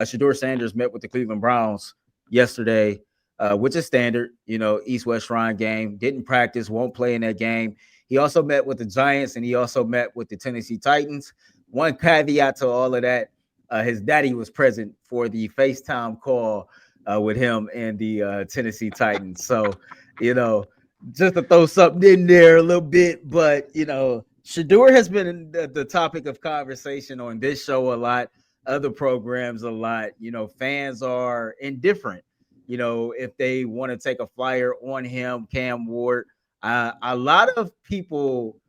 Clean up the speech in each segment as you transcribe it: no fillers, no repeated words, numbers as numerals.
Shador Sanders met with the Cleveland Browns yesterday, which is standard, East-West Shrine game. Didn't practice, won't play in that game. He also met with the Giants, and he also met with the Tennessee Titans. One caveat to all of that, his daddy was present for the FaceTime call with him and the Tennessee Titans. So, just to throw something in there a little bit, but, Shador has been the topic of conversation on this show a lot, other programs a lot. Fans are indifferent, if they want to take a flyer on him, Cam Ward. A lot of people,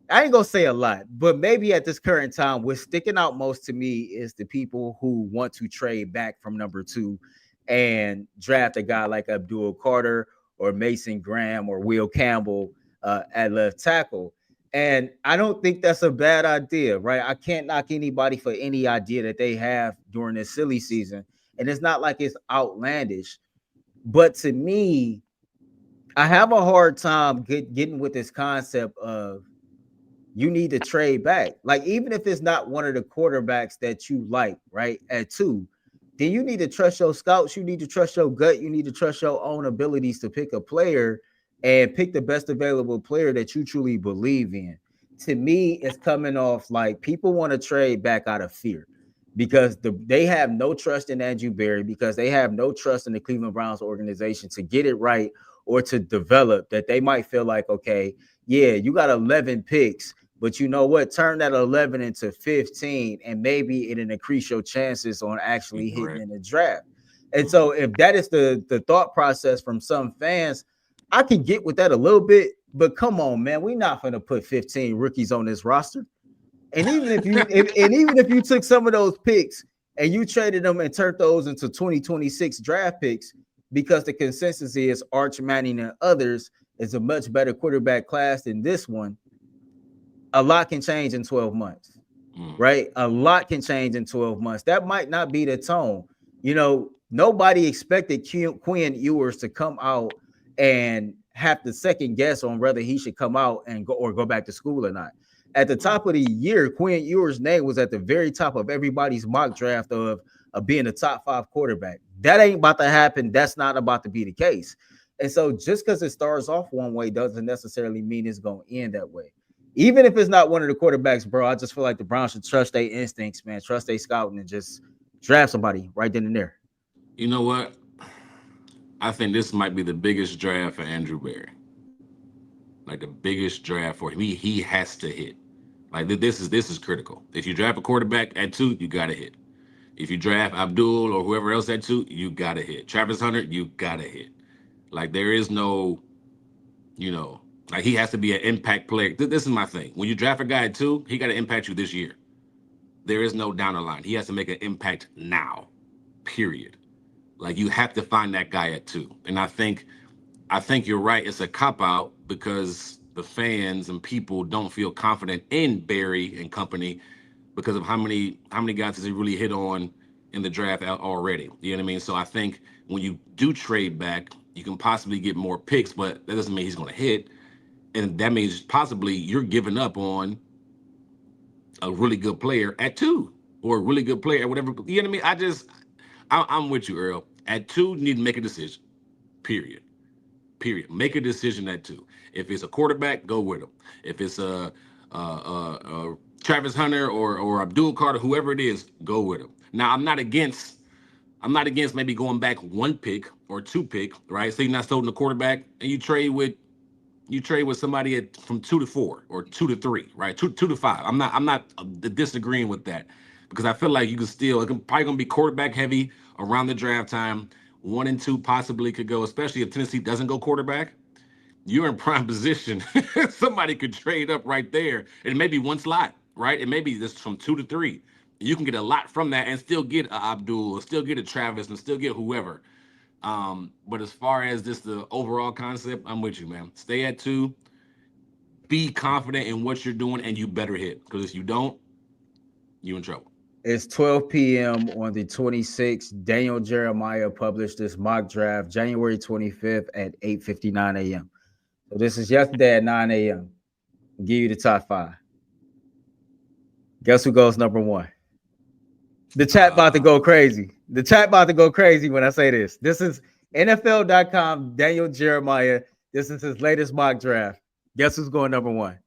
I ain't gonna say a lot, but maybe at this current time, what's sticking out most to me is the people who want to trade back from number 2 and draft a guy like Abdul Carter or Mason Graham or Will Campbell at left tackle. And I don't think that's a bad idea, right? I can't knock anybody for any idea that they have during this silly season. And it's not like it's outlandish. But to me, I have a hard time getting with this concept of you need to trade back. Like, even if it's not one of the quarterbacks that you like, right, at 2, then you need to trust your scouts. You need to trust your gut. You need to trust your own abilities to pick a player and pick the best available player that you truly believe in. To me, it's coming off like people want to trade back out of fear because they have no trust in Andrew Berry, because they have no trust in the Cleveland Browns organization to get it right or to develop, that they might feel like, okay, yeah, you got 11 picks, but you know what? Turn that 11 into 15, and maybe it'll increase your chances on actually hitting in the draft. And so if that is the thought process from some fans, I can get with that a little bit, but come on, man, we're not going to put 15 rookies on this roster. And even if you took some of those picks and you traded them and turned those into 2026 draft picks, because the consensus is Arch Manning and others is a much better quarterback class than this one, a lot can change in 12 months, right? A lot can change in 12 months. That might not be the tone. Nobody expected Quinn Ewers to come out and have to second guess on whether he should come out and go back to school or not. At the top of the year, Quinn Ewers' name was at the very top of everybody's mock draft of being a top 5 quarterback. That ain't about to happen. That's not about to be the case. And so just because it starts off one way doesn't necessarily mean it's going to end that way. Even if it's not one of the quarterbacks, bro, I just feel like the Browns should trust their instincts, man. Trust their scouting and just draft somebody right then and there. You know what? I think this might be the biggest draft for Andrew Berry. Like the biggest draft for him. He has to hit. Like this is critical. If you draft a quarterback at 2, you gotta hit. If you draft Abdul or whoever else at 2, you gotta hit. Travis Hunter, you gotta hit. Like there is no, like he has to be an impact player. This is my thing. When you draft a guy at 2, he got to impact you this year. There is no down the line. He has to make an impact now. Period. Like you have to find that guy at 2. And I think you're right. It's a cop out because the fans and people don't feel confident in Berry and company because of how many guys has he really hit on in the draft already. You know what I mean? So I think when you do trade back, you can possibly get more picks, but that doesn't mean he's going to hit. And that means possibly you're giving up on a really good player at 2 or a really good player at whatever. You know what I mean? I'm with you, Earl. At 2, you need to make a decision. Period. Make a decision at 2. If it's a quarterback, go with him. If it's a Travis Hunter or Abdul Carter, whoever it is, go with him. Now, I'm not against maybe going back 1 pick or 2 pick, right? So you're not holding the quarterback and you trade with somebody from 2 to 4 or 2 to 3, right? 2 to 5. I'm not disagreeing with that because I feel like you can still, it's probably gonna be quarterback heavy around the draft time. 1 and 2 possibly could go, especially if Tennessee doesn't go quarterback. You're in prime position. Somebody could trade up right there, and maybe 1 slot, right? It may be just from 2 to 3. You can get a lot from that and still get a Abdul, or still get a Travis, and still get whoever. But as far as just the overall concept, I'm with you, man. Stay at 2. Be confident in what you're doing, and you better hit. Because if you don't, you in trouble. It's 12 p.m. on the 26th. Daniel Jeremiah published this mock draft January 25th at 8:59 a.m. So this is yesterday at 9 a.m. I'll give you the top 5. Guess who goes number 1? The chat about to go crazy. The chat about to go crazy when I say this. This is NFL.com, Daniel Jeremiah. This is his latest mock draft. Guess who's going number one?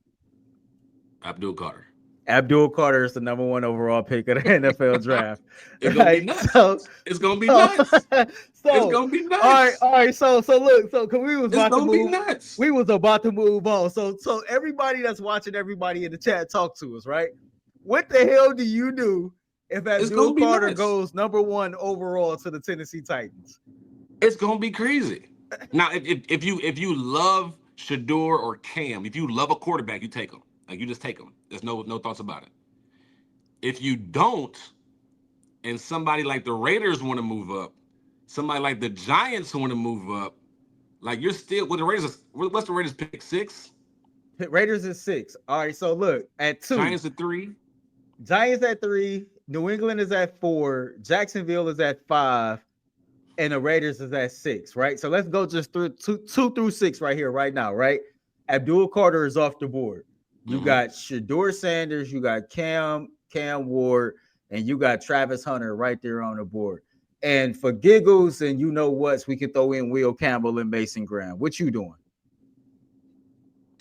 Abdul Carter. Abdul Carter is the number one overall pick of the NFL draft. It's gonna be nuts. It's gonna be nuts. It's gonna be nuts. All right. So look. So because we was about to move, nuts. We was about to move on. So everybody that's watching, everybody in the chat, talk to us, right? What the hell do you do if Abdul Carter goes number one overall to the Tennessee Titans? It's gonna be crazy. Now, if you love Shador or Cam, if you love a quarterback, you take them. Like, you just take them. There's no thoughts about it. If you don't, and somebody like the Raiders want to move up, somebody like the Giants want to move up, like, you're still with the Raiders. What's the Raiders pick? 6? Raiders is 6. All right. So look, at 2. Giants at 3. Giants at 3. New England is at 4. Jacksonville is at 5. And the Raiders is at 6, right? So let's go just through 2 through 6 right here, right now, right? Abdul Carter is off the board. You got Shador Sanders, you got Cam Ward, and you got Travis Hunter right there on the board. And for giggles and you know what, we can throw in Will Campbell and Mason Graham. What you doing?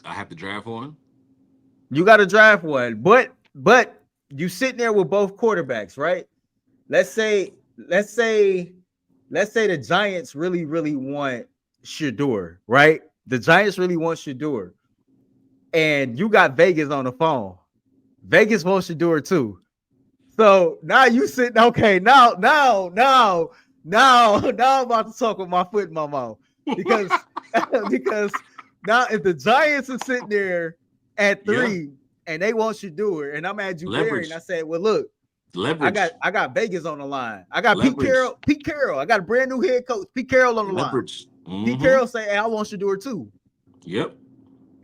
I have to draft one. You got to draft one, but you sitting there with both quarterbacks, right? Let's say the Giants really want Shador, right? The Giants really want Shador. And you got Vegas on the phone. Vegas wants Shador too. So now you sitting, okay, now I'm about to talk with my foot in my mouth. Because now if the Giants are sitting there at 3 and they want Shador, and I'm at Barry, and I said, well, look, leverage. I got Vegas on the line. I got Pete Carroll. I got a brand new head coach, Pete Carroll on the line. Pete Carroll say, hey, I want Shador too. Yep.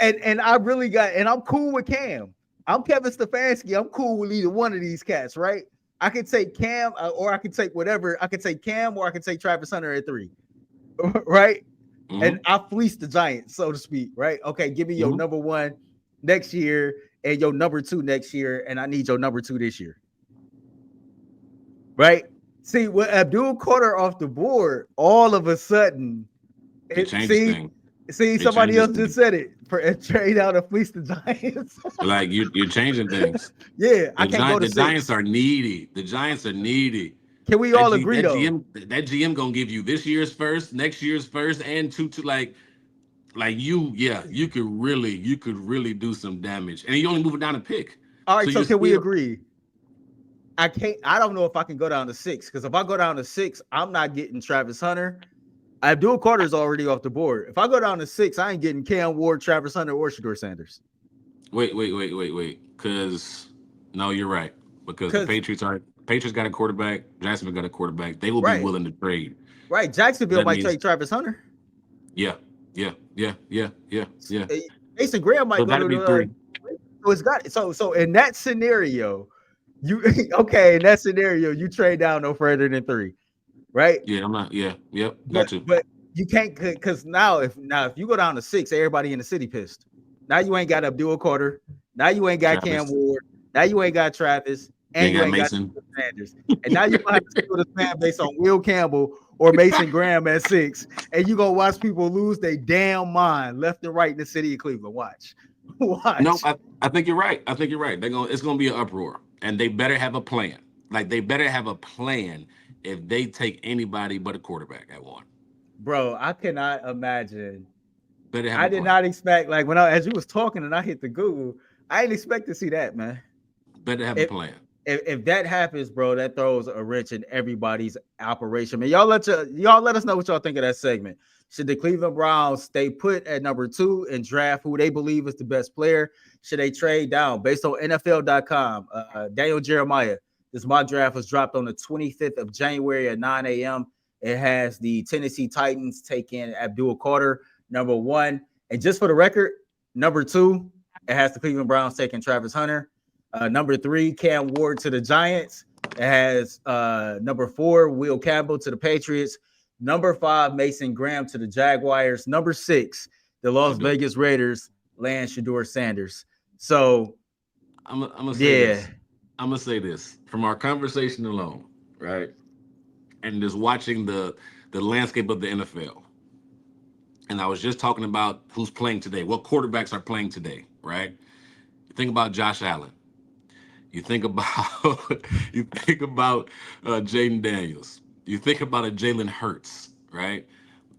And I really got, and I'm cool with Cam. I'm Kevin Stefanski. I'm cool with either one of these cats, right? I can take Cam or I can take whatever. I can take Cam or I can take Travis Hunter at 3, right? And I fleece the Giants, so to speak, right? Okay, give me your number 1 next year and your number 2 next year, and I need your number 2 this year, right? See, with Abdul Carter off the board, all of a sudden, somebody else just said it. For a trade out of fleece the Giants. Like you're changing things. Yeah, I can't go to the Giants are needy. The Giants are needy. Can we all agree though? That GM gonna give you this year's first, next year's first, and two like you could really do some damage, and you only move it down a pick. All right, so can we agree? I don't know if I can go down to 6 because if I go down to 6, I'm not getting Travis Hunter. Abdul Carter is already off the board. If I go down to 6, I ain't getting Cam Ward, Travis Hunter, or Shador Sanders. Wait. Because no, you're right. Because the Patriots got a quarterback. Jacksonville got a quarterback. They will be willing to trade. Right. Jacksonville might trade Travis Hunter. Yeah. Mason Graham might go to 3. So in that scenario, you trade down no further than 3. Right? Yeah, I'm not. Yeah, yep. Got you. But you can't because now if you go down to 6, everybody in the city pissed. Now you ain't got Abdul Carter. Now you ain't got Cam Ward. Now you ain't got Travis. And you ain't Mason. got Sanders. And now you might have to go to fan base on Will Campbell or Mason Graham at 6. And you gonna watch people lose their damn mind left and right in the city of Cleveland. Watch. No, I think you're right. It's gonna be an uproar, and they better have a plan. Like they better have a plan. If they take anybody but a quarterback at 1. Bro, I cannot imagine. I did not expect, like as you was talking and I hit the Google, I didn't expect to see that, man. Better have a plan. If that happens, bro, that throws a wrench in everybody's operation. Man, y'all let us know what y'all think of that segment. Should the Cleveland Browns stay put at number 2 and draft who they believe is the best player? Should they trade down? Based on NFL.com, Daniel Jeremiah. This mock draft was dropped on the 25th of January at 9 a.m. It has the Tennessee Titans taking Abdul Carter, number 1. And just for the record, number 2, it has the Cleveland Browns taking Travis Hunter. Number 3, Cam Ward to the Giants. It has number 4, Will Campbell to the Patriots. Number 5, Mason Graham to the Jaguars. Number 6, the Las Vegas Raiders land Shador Sanders. So, I'm gonna say this. I'm gonna say this from our conversation alone, right? And just watching the landscape of the NFL. And I was just talking about who's playing today, what quarterbacks are playing today, right? You think about Josh Allen. You think about you think about Jaden Daniels. You think about a Jalen Hurts, right?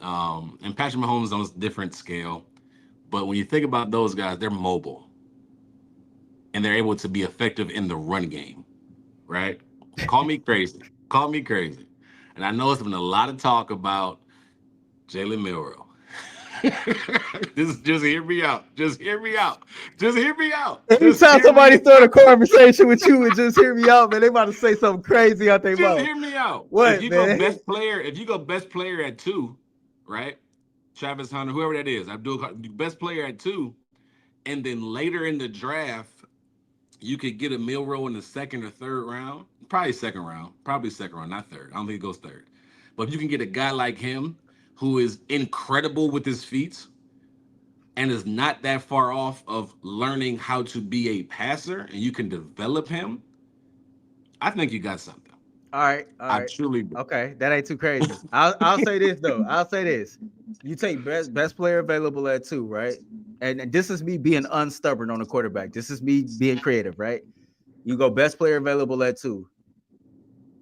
And Patrick Mahomes is on a different scale. But when you think about those guys, they're mobile and they're able to be effective in the run game, right? Call me crazy. Call me crazy. And I know it's been a lot of talk about Jalen Milroe. just hear me out. Just hear me out. Just hear me out. Anytime somebody start a conversation with you and just hear me out, man, they about to say something crazy out there. Just hear me out. What, if you man? if you go best player at 2, right? Travis Hunter, whoever that is, Abdul Carter, best player at 2, and then later in the draft, you could get a Milroe in the 2nd or 3rd round. Probably 2nd round. Probably 2nd round, not 3rd. I don't think it goes 3rd. But if you can get a guy like him who is incredible with his feet and is not that far off of learning how to be a passer, and you can develop him, I think you got something. All right. I truly do. Okay, that ain't too crazy. I'll say this though. I'll say this. You take best player available at 2, right? And this is me being unstubborn on the quarterback. This is me being creative, right? You go best player available at 2.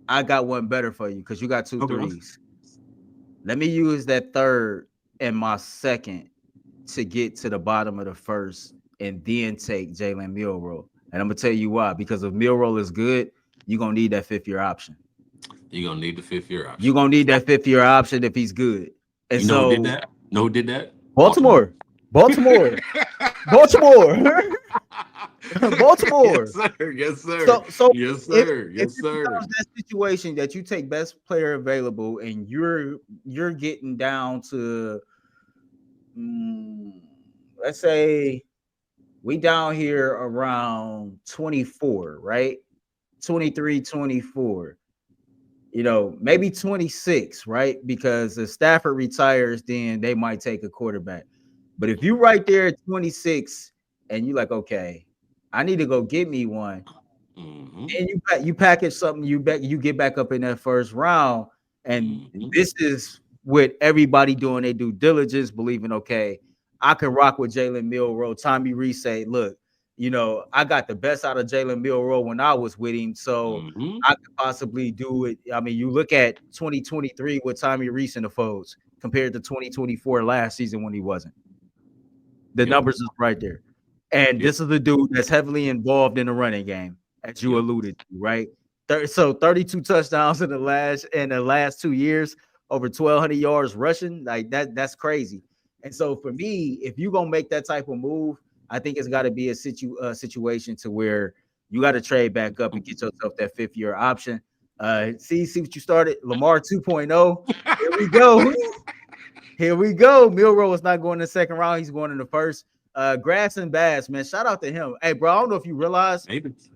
I got one better for you because you got 2 threes. Let me use that 3rd and my 2nd to get to the bottom of the 1st and then take Jalen Milroe. And I'm gonna tell you why. Because if Milroe is good, you're gonna need that 5th-year option. You're gonna need the 5th-year option. You're gonna need that 5th-year option if he's good. And know who did that? Know who did that? Baltimore. Baltimore. Yes, sir. Yes, sir. So yes, sir. If that situation that you take best player available and you're getting down to let's say we down here around 24, right? 23, 24. You know, maybe 26, right? Because if Stafford retires, then they might take a quarterback. But if you right there at 26 and you like, okay, I need to go get me one, and you package something, you get back up in that 1st round, and this is with everybody doing their due diligence, believing, okay, I can rock with Jalen Milroe. Tommy Rees say, look, you know, I got the best out of Jalen Milroe when I was with him, so I could possibly do it. I mean, you look at 2023 with Tommy Rees in the folds compared to 2024 last season when he wasn't. The numbers is right there. And this is the dude that's heavily involved in the running game, as you alluded to, right? So 32 touchdowns in the last 2 years, over 1,200 yards rushing, like that's crazy. And so for me, if you're gonna make that type of move, I think it's got to be a situation to where you got to trade back up and get yourself that 5th-year option. See what you started, Lamar 2.0. Here we go. Here we go. Milroe is not going in the 2nd round. He's going in the 1st. Grass and Bass, man. Shout out to him. Hey, bro, I don't know if you realize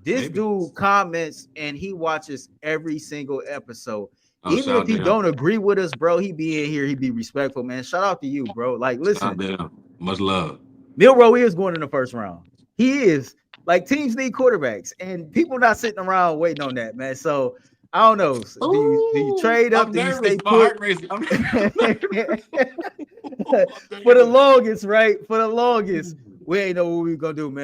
this dude comments and he watches every single episode. Even if he don't agree with us, bro, he be in here. He be respectful, man. Shout out to you, bro. Like, listen. Much love. Milroe is going in the 1st round. He is. Like, teams need quarterbacks, and people not sitting around waiting on that, man. So I don't know. Do you trade up? Do you stay put? For the longest, right? For the longest, we ain't know what we were gonna do, man.